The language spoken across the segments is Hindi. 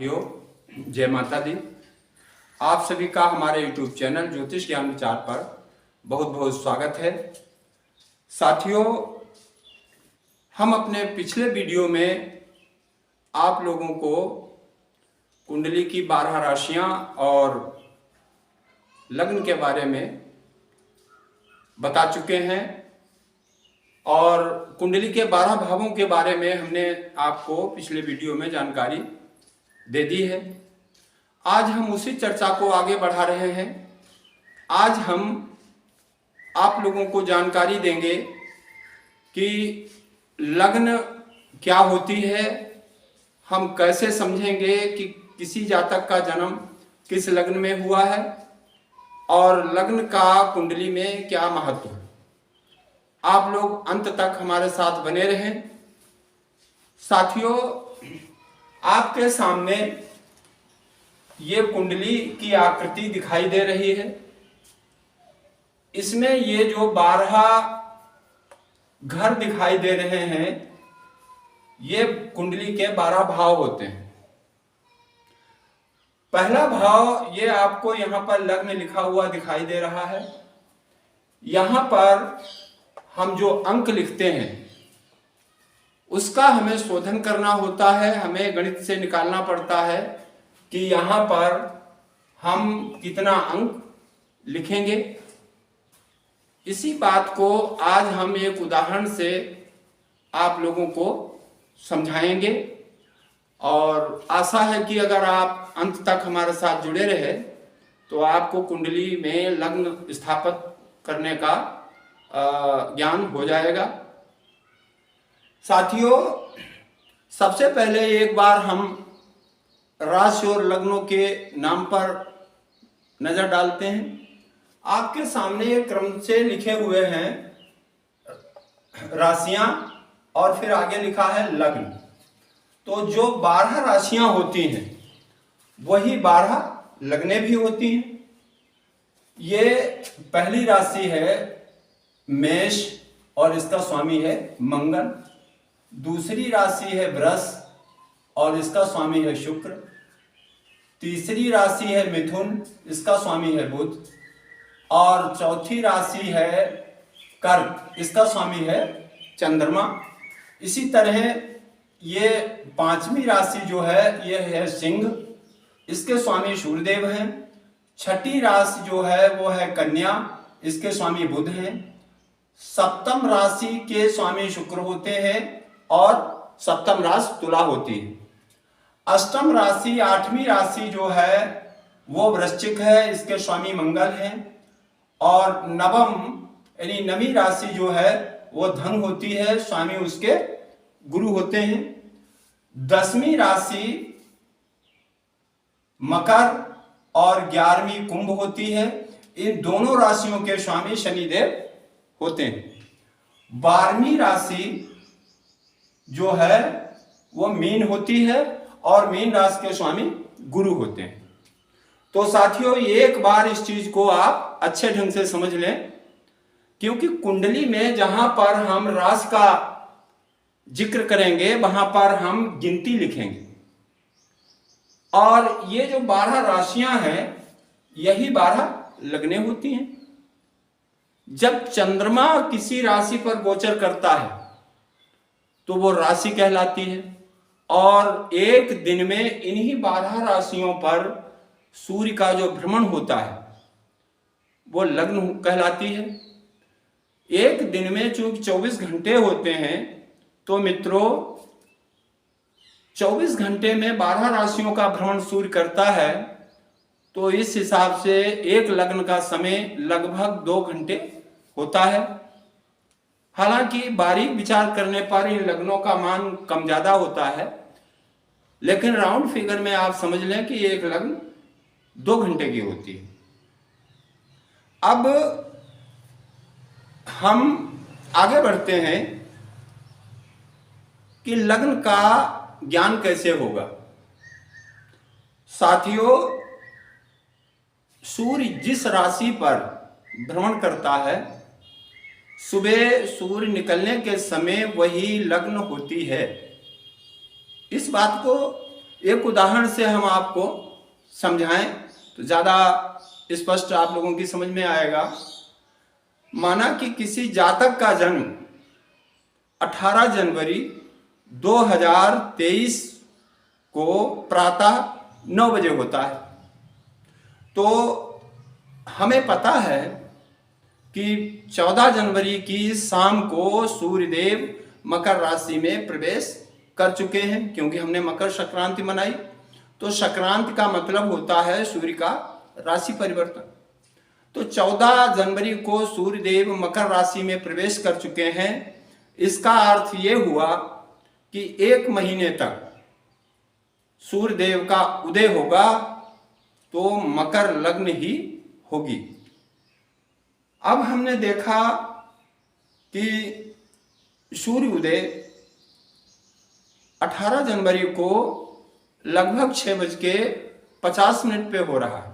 यो जय माता दी। आप सभी का हमारे YouTube चैनल ज्योतिष ज्ञान विचार पर बहुत बहुत स्वागत है। साथियों, हम अपने पिछले वीडियो में आप लोगों को कुंडली की 12 राशियां और लग्न के बारे में बता चुके हैं और कुंडली के 12 भावों के बारे में हमने आपको पिछले वीडियो में जानकारी दे दी है। आज हम उसी चर्चा को आगे बढ़ा रहे हैं। आज हम आप लोगों को जानकारी देंगे कि लग्न क्या होती है, हम कैसे समझेंगे कि किसी जातक का जन्म किस लग्न में हुआ है और लग्न का कुंडली में क्या महत्व है। आप लोग अंत तक हमारे साथ बने रहें। साथियों, आपके सामने ये कुंडली की आकृति दिखाई दे रही है। इसमें ये जो 12 घर दिखाई दे रहे हैं, ये कुंडली के 12 भाव होते हैं। पहला भाव ये आपको यहां पर लग्न लिखा हुआ दिखाई दे रहा है। यहां पर हम जो अंक लिखते हैं उसका हमें शोधन करना होता है। हमें गणित से निकालना पड़ता है कि यहां पर हम कितना अंक लिखेंगे। इसी बात को आज हम एक उदाहरण से आप लोगों को समझाएंगे और आशा है कि अगर आप अंत तक हमारे साथ जुड़े रहे तो आपको कुंडली में लग्न स्थापित करने का ज्ञान हो जाएगा। साथियों, सबसे पहले एक बार हम राशि और लग्नों के नाम पर नजर डालते हैं। आपके सामने एक क्रम से लिखे हुए हैं राशियां और फिर आगे लिखा है लग्न। तो जो 12 राशियां होती हैं वही 12 लग्नें भी होती हैं। ये पहली राशि है मेष और इसका स्वामी है मंगल। दूसरी राशि है वृष और इसका स्वामी है शुक्र। तीसरी राशि है मिथुन, इसका स्वामी है बुध। और चौथी राशि है कर्क, इसका स्वामी है चंद्रमा। इसी तरह ये 5वीं राशि जो है ये है सिंह, इसके स्वामी सूर्यदेव हैं। छठी राशि जो है वो है कन्या, इसके स्वामी बुध हैं। सप्तम राशि के स्वामी शुक्र होते हैं और सप्तम राशि तुला होती है। अष्टम राशि 8वीं राशि जो है वो वृश्चिक है, इसके स्वामी मंगल हैं। और नवम यानी 9वीं राशि जो है वो धन होती है, स्वामी उसके गुरु होते हैं। 10वीं राशि मकर और 11वीं कुंभ होती है। इन दोनों राशियों के स्वामी शनिदेव होते हैं। 12वीं राशि जो है वो मीन होती है और मीन राशि के स्वामी गुरु होते हैं। तो साथियों, एक बार इस चीज को आप अच्छे ढंग से समझ लें, क्योंकि कुंडली में जहां पर हम राशि का जिक्र करेंगे वहां पर हम गिनती लिखेंगे और ये जो 12 राशियां हैं यही 12 लग्नें होती हैं। जब चंद्रमा किसी राशि पर गोचर करता है तो वो राशि कहलाती है और एक दिन में इन्हीं 12 राशियों पर सूर्य का जो भ्रमण होता है वो लग्न कहलाती है। एक दिन में चूंकि 24 घंटे होते हैं तो मित्रों 24 घंटे में 12 राशियों का भ्रमण सूर्य करता है, तो इस हिसाब से एक लग्न का समय लगभग 2 घंटे होता है। हालांकि बारीक विचार करने पर इन लग्नों का मान कम ज्यादा होता है, लेकिन राउंड फिगर में आप समझ लें कि एक लग्न 2 घंटे की होती है। अब हम आगे बढ़ते हैं कि लग्न का ज्ञान कैसे होगा। साथियों, सूर्य जिस राशि पर भ्रमण करता है, सुबह सूर्य निकलने के समय वही लग्न होती है। इस बात को एक उदाहरण से हम आपको समझाएं तो ज़्यादा स्पष्ट आप लोगों की समझ में आएगा। माना कि किसी जातक का जन्म 18 जनवरी 2023 को प्रातः 9 बजे होता है, तो हमें पता है कि 14 जनवरी की शाम को सूर्यदेव मकर राशि में प्रवेश कर चुके हैं, क्योंकि हमने मकर संक्रांति मनाई। तो संक्रांति का मतलब होता है सूर्य का राशि परिवर्तन। तो 14 जनवरी को सूर्यदेव मकर राशि में प्रवेश कर चुके हैं। इसका अर्थ ये हुआ कि 1 महीने तक सूर्यदेव का उदय होगा तो मकर लग्न ही होगी। अब हमने देखा कि सूर्य उदय 18 जनवरी को लगभग 6:50 पे हो रहा है।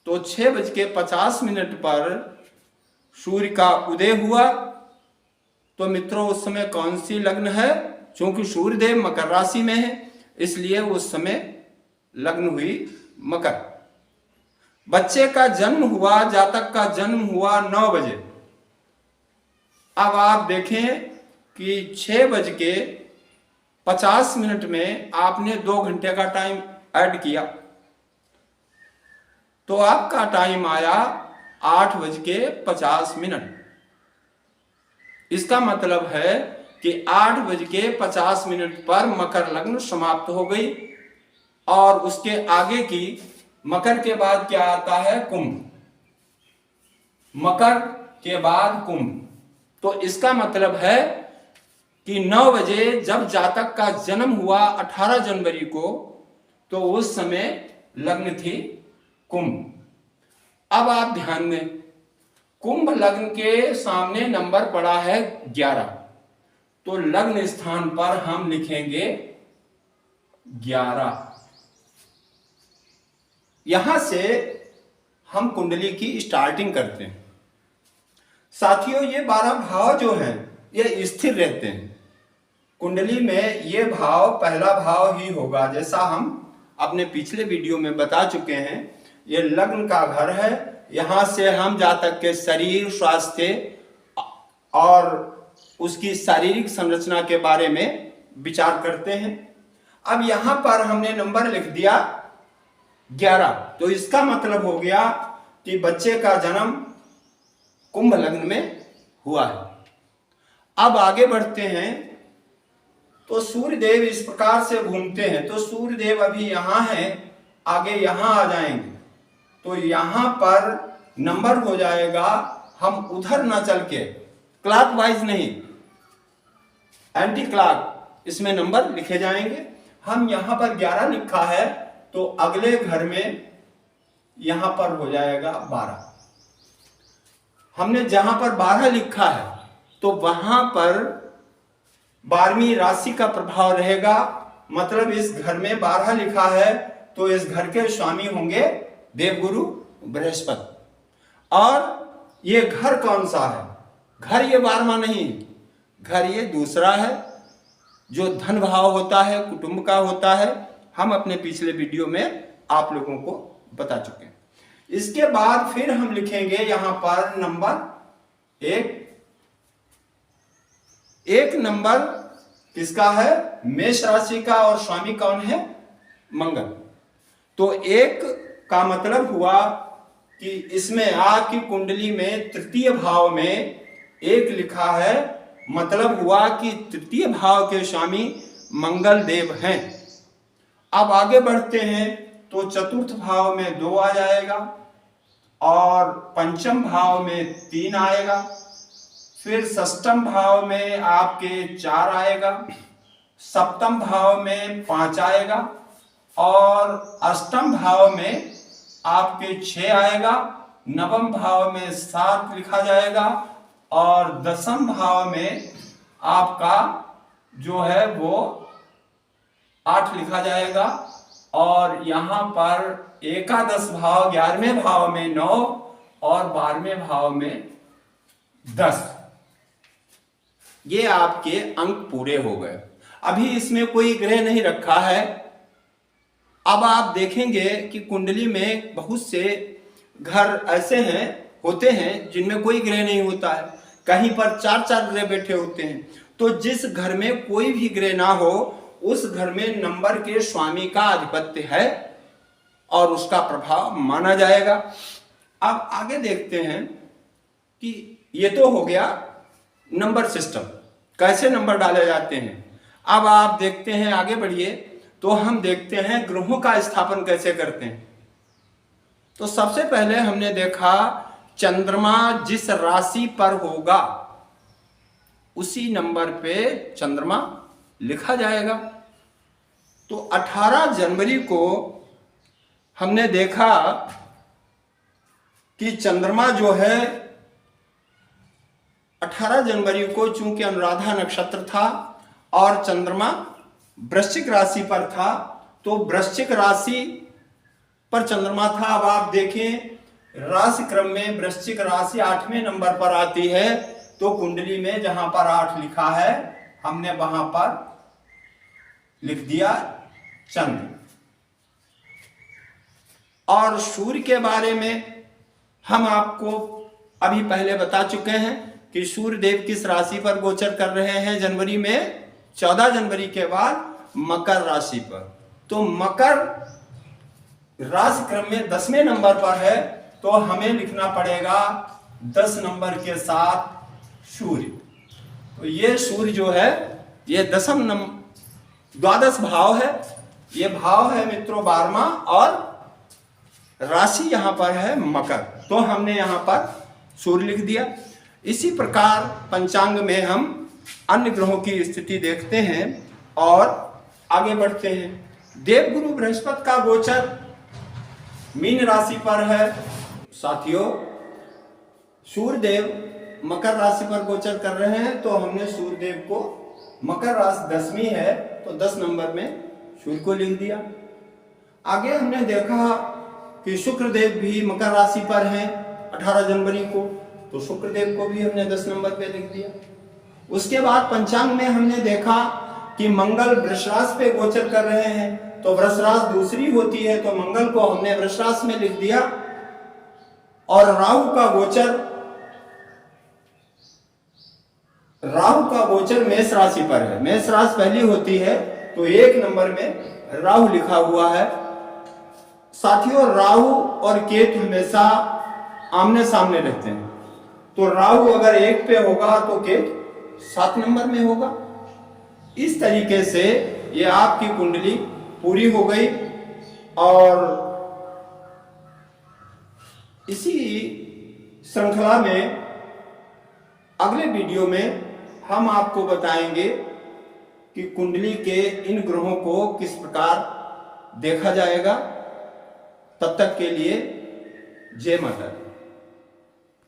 तो 6:50 पर सूर्य का उदय हुआ। तो मित्रों उस समय कौन सी लग्न है? क्योंकि सूर्यदेव मकर राशि में है, इसलिए उस समय लग्न हुई मकर। बच्चे का जन्म हुआ, जातक का जन्म हुआ 9 बजे। अब आप देखें कि 6:50 में आपने 2 घंटे का टाइम ऐड किया तो आपका टाइम आया 8:50। इसका मतलब है कि 8:50 पर मकर लग्न समाप्त हो गई। और उसके आगे की मकर के बाद क्या आता है? कुंभ। मकर के बाद कुंभ। तो इसका मतलब है कि 9 बजे जब जातक का जन्म हुआ 18 जनवरी को, तो उस समय लग्न थी कुंभ। अब आप ध्यान दें, कुंभ लग्न के सामने नंबर पड़ा है 11, तो लग्न स्थान पर हम लिखेंगे 11। यहां से हम कुंडली की स्टार्टिंग करते हैं। साथियों, ये 12 भाव जो हैं ये स्थिर रहते हैं। कुंडली में ये भाव पहला भाव ही होगा, जैसा हम अपने पिछले वीडियो में बता चुके हैं। ये लग्न का घर है। यहां से हम जातक के शरीर, स्वास्थ्य और उसकी शारीरिक संरचना के बारे में विचार करते हैं। अब यहां पर हमने नंबर लिख दिया 11, तो इसका मतलब हो गया कि बच्चे का जन्म कुंभ लग्न में हुआ है। अब आगे बढ़ते हैं तो सूर्यदेव इस प्रकार से घूमते हैं। तो सूर्यदेव अभी यहां हैं, आगे यहां आ जाएंगे तो यहां पर नंबर हो जाएगा, हम उधर ना चल के क्लॉकवाइज नहीं, एंटी क्लॉक इसमें नंबर लिखे जाएंगे। हम यहां पर 11 लिखा है तो अगले घर में यहां पर हो जाएगा 12। हमने जहां पर 12 लिखा है तो वहां पर 12वीं राशि का प्रभाव रहेगा। मतलब इस घर में 12 लिखा है तो इस घर के स्वामी होंगे देवगुरु बृहस्पति। और ये घर कौन सा है? घर ये 12वां नहीं, घर ये दूसरा है जो धन भाव होता है, कुटुंब का होता है। हम अपने पिछले वीडियो में आप लोगों को बता चुके हैं। इसके बाद फिर हम लिखेंगे यहां पर नंबर 1। एक नंबर किसका है? मेष राशि का, और स्वामी कौन है? मंगल। तो 1 का मतलब हुआ कि इसमें आपकी कुंडली में तृतीय भाव में 1 लिखा है, मतलब हुआ कि तृतीय भाव के स्वामी मंगल देव हैं। अब आगे बढ़ते हैं तो चतुर्थ भाव में 2 आ जाएगा और पंचम भाव में 3 आएगा। फिर षष्ठम भाव में आपके 4 आएगा, सप्तम भाव में 5 आएगा और अष्टम भाव में आपके 6 आएगा। नवम भाव में 7 लिखा जाएगा और दसम भाव में आपका जो है वो 8 लिखा जाएगा। और यहां पर एकादश भाव 11वें भाव में 9 और 12वें भाव में 10। ये आपके अंक पूरे हो गए। अभी इसमें कोई ग्रह नहीं रखा है। अब आप देखेंगे कि कुंडली में बहुत से घर ऐसे हैं होते हैं जिनमें कोई ग्रह नहीं होता है, कहीं पर 4-4 ग्रह बैठे होते हैं। तो जिस घर में कोई भी ग्रह ना हो उस घर में नंबर के स्वामी का आधिपत्य है और उसका प्रभाव माना जाएगा। अब आगे देखते हैं कि ये तो हो गया नंबर सिस्टम, कैसे नंबर डाले जाते हैं। अब आप देखते हैं, आगे बढ़िए, तो हम देखते हैं ग्रहों का स्थापन कैसे करते हैं। तो सबसे पहले हमने देखा चंद्रमा जिस राशि पर होगा उसी नंबर पे चंद्रमा लिखा जाएगा। तो 18 जनवरी को हमने देखा कि चंद्रमा जो है 18 जनवरी को चूंकि अनुराधा नक्षत्र था और चंद्रमा वृश्चिक राशि पर था, तो वृश्चिक राशि पर चंद्रमा था। अब आप देखें राशि क्रम में वृश्चिक राशि 8वें नंबर पर आती है, तो कुंडली में जहां पर 8 लिखा है हमने वहां पर लिख दिया चंद्र। और सूर्य के बारे में हम आपको अभी पहले बता चुके हैं कि सूर्य देव किस राशि पर गोचर कर रहे हैं जनवरी में, 14 जनवरी के बाद मकर राशि पर। तो मकर राशि क्रम में 10वें नंबर पर है, तो हमें लिखना पड़ेगा 10 नंबर के साथ सूर्य। तो ये सूर्य जो है ये द्वादश भाव है, ये भाव है मित्रों 12वां और राशि यहां पर है मकर, तो हमने यहां पर सूर्य लिख दिया। इसी प्रकार पंचांग में हम अन्य ग्रहों की स्थिति देखते हैं और आगे बढ़ते हैं। देवगुरु बृहस्पति का गोचर मीन राशि पर है। साथियों, सूर्य देव मकर राशि पर गोचर कर रहे हैं, तो हमने सूर्य देव को मकर राशि 10वीं है तो 10 नंबर में सूर्य को लिख दिया। आगे हमने देखा कि शुक्रदेव भी मकर राशि पर हैं 18 जनवरी को, तो शुक्रदेव को भी हमने 10 नंबर पे लिख दिया। उसके बाद पंचांग में हमने देखा कि मंगल वृष राशि पे गोचर कर रहे हैं, तो वृष राशि दूसरी होती है, तो मंगल को हमने वृष राशि में लिख दिया। और राहु का गोचर मेष राशि पर है, मेष राशि पहली होती है, तो 1 नंबर में राहु लिखा हुआ है। साथियों, राहु और केतु हमेशा आमने सामने रहते हैं, तो राहु अगर 1 पे होगा तो केतु 7 नंबर में होगा। इस तरीके से ये आपकी कुंडली पूरी हो गई। और इसी श्रृंखला में अगले वीडियो में हम आपको बताएंगे कि कुंडली के इन ग्रहों को किस प्रकार देखा जाएगा। तब तक के लिए जय माता दी।